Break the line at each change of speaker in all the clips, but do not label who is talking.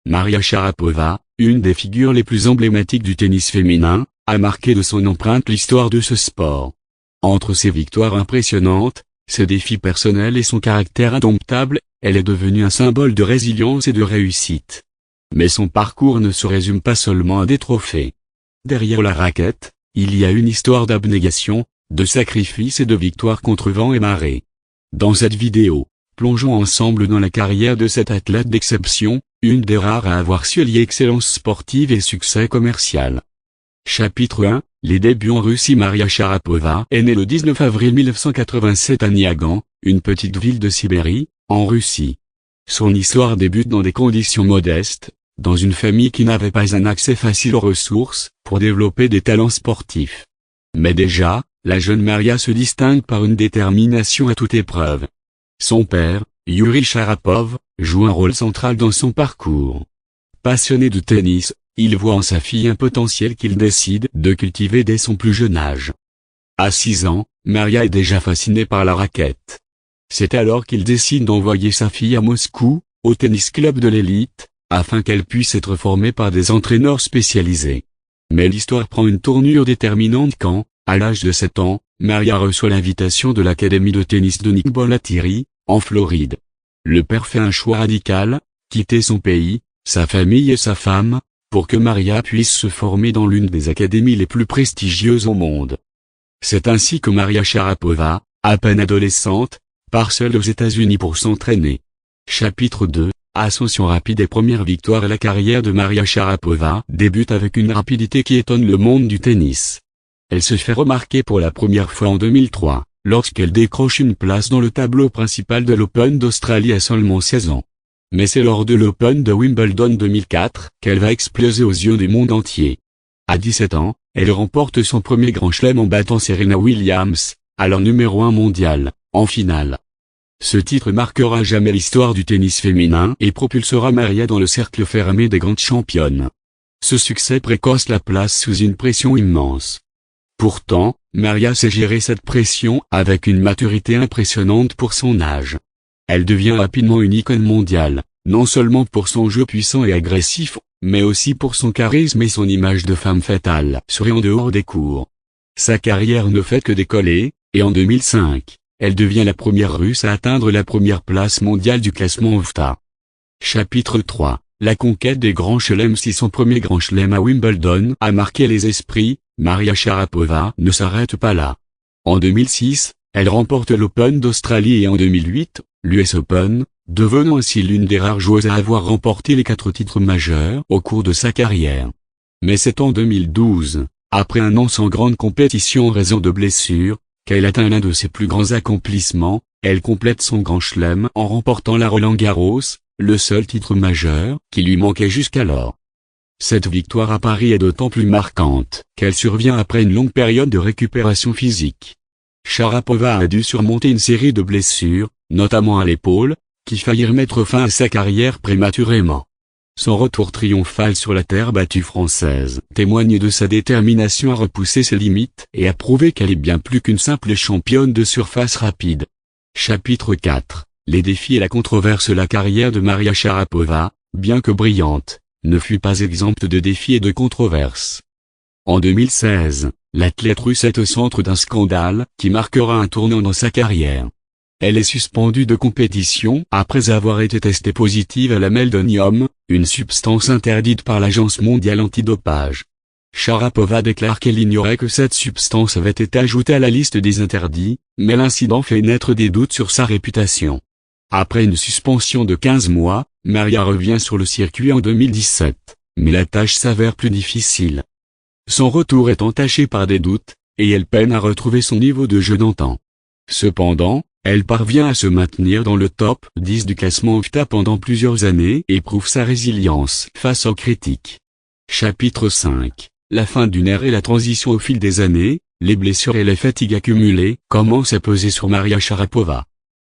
Maria Sharapova, une des figures les plus emblématiques du tennis féminin, a marqué de son empreinte l'histoire de ce sport. Entre ses victoires impressionnantes, ses défis personnels et son caractère indomptable, elle est devenue un symbole de résilience et de réussite. Mais son parcours ne se résume pas seulement à des trophées. Derrière la raquette, il y a une histoire d'abnégation, de sacrifice et de victoire contre vent et marée. Dans cette vidéo, plongeons ensemble dans la carrière de cette athlète d'exception, une des rares à avoir su allier excellence sportive et succès commercial. Chapitre 1, les débuts en Russie. Maria Sharapova est née le 19 avril 1987 à Nyagan, une petite ville de Sibérie, en Russie. Son histoire débute dans des conditions modestes, dans une famille qui n'avait pas un accès facile aux ressources, pour développer des talents sportifs. Mais déjà, la jeune Maria se distingue par une détermination à toute épreuve. Son père, Yuri Sharapov, joue un rôle central dans son parcours. Passionné de tennis, il voit en sa fille un potentiel qu'il décide de cultiver dès son plus jeune âge. À 6 ans, Maria est déjà fascinée par la raquette. C'est alors qu'il décide d'envoyer sa fille à Moscou, au tennis club de l'élite, afin qu'elle puisse être formée par des entraîneurs spécialisés. Mais l'histoire prend une tournure déterminante quand, à l'âge de 7 ans, Maria reçoit l'invitation de l'académie de tennis de Nick Bollettieri, en Floride. Le père fait un choix radical, quitter son pays, sa famille et sa femme, pour que Maria puisse se former dans l'une des académies les plus prestigieuses au monde. C'est ainsi que Maria Sharapova, à peine adolescente, part seule aux États-Unis pour s'entraîner. Chapitre 2, ascension rapide et première victoire. La carrière de Maria Sharapova débute avec une rapidité qui étonne le monde du tennis. Elle se fait remarquer pour la première fois en 2003, lorsqu'elle décroche une place dans le tableau principal de l'Open d'Australie à seulement 16 ans. Mais c'est lors de l'Open de Wimbledon 2004 qu'elle va exploser aux yeux du monde entier. À 17 ans, elle remporte son premier grand chelem en battant Serena Williams, alors numéro 1 mondial, en finale. Ce titre marquera à jamais l'histoire du tennis féminin et propulsera Maria dans le cercle fermé des grandes championnes. Ce succès précoce la place sous une pression immense. Pourtant, Maria sait gérer cette pression avec une maturité impressionnante pour son âge. Elle devient rapidement une icône mondiale, non seulement pour son jeu puissant et agressif, mais aussi pour son charisme et son image de femme fatale sur et en dehors des courts. Sa carrière ne fait que décoller, et en 2005, elle devient la première Russe à atteindre la première place mondiale du classement VTA. Chapitre 3, la conquête des grands chelems. Si son premier grand chelem à Wimbledon a marqué les esprits, Maria Sharapova ne s'arrête pas là. En 2006, elle remporte l'Open d'Australie et en 2008, l'US Open, devenant ainsi l'une des rares joueuses à avoir remporté les 4 titres majeurs au cours de sa carrière. Mais c'est en 2012, après un an sans grande compétition en raison de blessures, qu'elle atteint l'un de ses plus grands accomplissements. Elle complète son grand chelem en remportant la Roland-Garros, le seul titre majeur qui lui manquait jusqu'alors. Cette victoire à Paris est d'autant plus marquante qu'elle survient après une longue période de récupération physique. Sharapova a dû surmonter une série de blessures, notamment à l'épaule, qui faillirent mettre fin à sa carrière prématurément. Son retour triomphal sur la terre battue française témoigne de sa détermination à repousser ses limites et à prouver qu'elle est bien plus qu'une simple championne de surface rapide. Chapitre 4, les défis et la controverse. La carrière de Maria Sharapova, bien que brillante, ne fut pas exempte de défis et de controverses. En 2016, l'athlète russe est au centre d'un scandale qui marquera un tournant dans sa carrière. Elle est suspendue de compétition après avoir été testée positive à la meldonium, une substance interdite par l'Agence mondiale antidopage. Sharapova déclare qu'elle ignorait que cette substance avait été ajoutée à la liste des interdits, mais l'incident fait naître des doutes sur sa réputation. Après une suspension de 15 mois, Maria revient sur le circuit en 2017, mais la tâche s'avère plus difficile. Son retour est entaché par des doutes, et elle peine à retrouver son niveau de jeu d'antan. Cependant, elle parvient à se maintenir dans le top 10 du classement VTA pendant plusieurs années et prouve sa résilience face aux critiques. Chapitre 5, la fin d'une ère et la transition. Au fil des années, les blessures et les fatigues accumulées commencent à peser sur Maria Sharapova.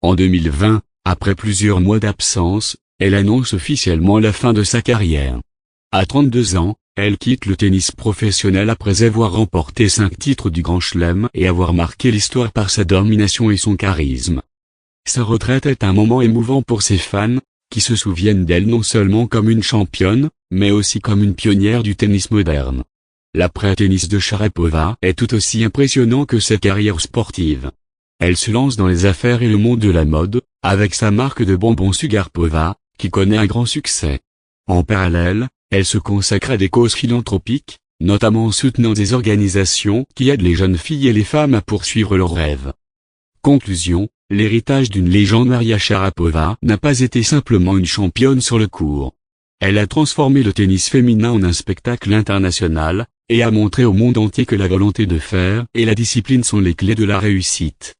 En 2020, après plusieurs mois d'absence, elle annonce officiellement la fin de sa carrière. À 32 ans, elle quitte le tennis professionnel après avoir remporté 5 titres du Grand Chelem et avoir marqué l'histoire par sa domination et son charisme. Sa retraite est un moment émouvant pour ses fans, qui se souviennent d'elle non seulement comme une championne, mais aussi comme une pionnière du tennis moderne. L'après-tennis de Sharapova est tout aussi impressionnant que sa carrière sportive. Elle se lance dans les affaires et le monde de la mode, avec sa marque de bonbons Sugarpova, qui connaît un grand succès. En parallèle, elle se consacre à des causes philanthropiques, notamment en soutenant des organisations qui aident les jeunes filles et les femmes à poursuivre leurs rêves. Conclusion, l'héritage d'une légende Maria Sharapova n'a pas été simplement une championne sur le court. Elle a transformé le tennis féminin en un spectacle international, et a montré au monde entier que la volonté de faire et la discipline sont les clés de la réussite.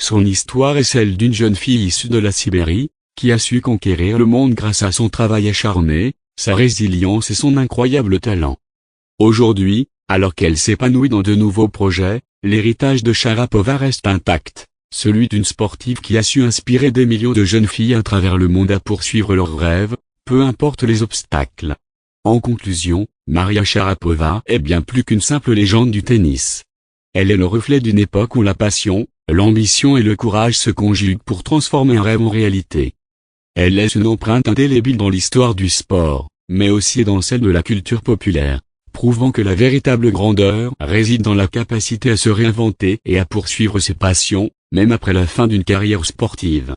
Son histoire est celle d'une jeune fille issue de la Sibérie, qui a su conquérir le monde grâce à son travail acharné, sa résilience et son incroyable talent. Aujourd'hui, alors qu'elle s'épanouit dans de nouveaux projets, l'héritage de Sharapova reste intact, celui d'une sportive qui a su inspirer des millions de jeunes filles à travers le monde à poursuivre leurs rêves, peu importe les obstacles. En conclusion, Maria Sharapova est bien plus qu'une simple légende du tennis. Elle est le reflet d'une époque où la passion, l'ambition et le courage se conjuguent pour transformer un rêve en réalité. Elle laisse une empreinte indélébile dans l'histoire du sport, mais aussi dans celle de la culture populaire, prouvant que la véritable grandeur réside dans la capacité à se réinventer et à poursuivre ses passions, même après la fin d'une carrière sportive.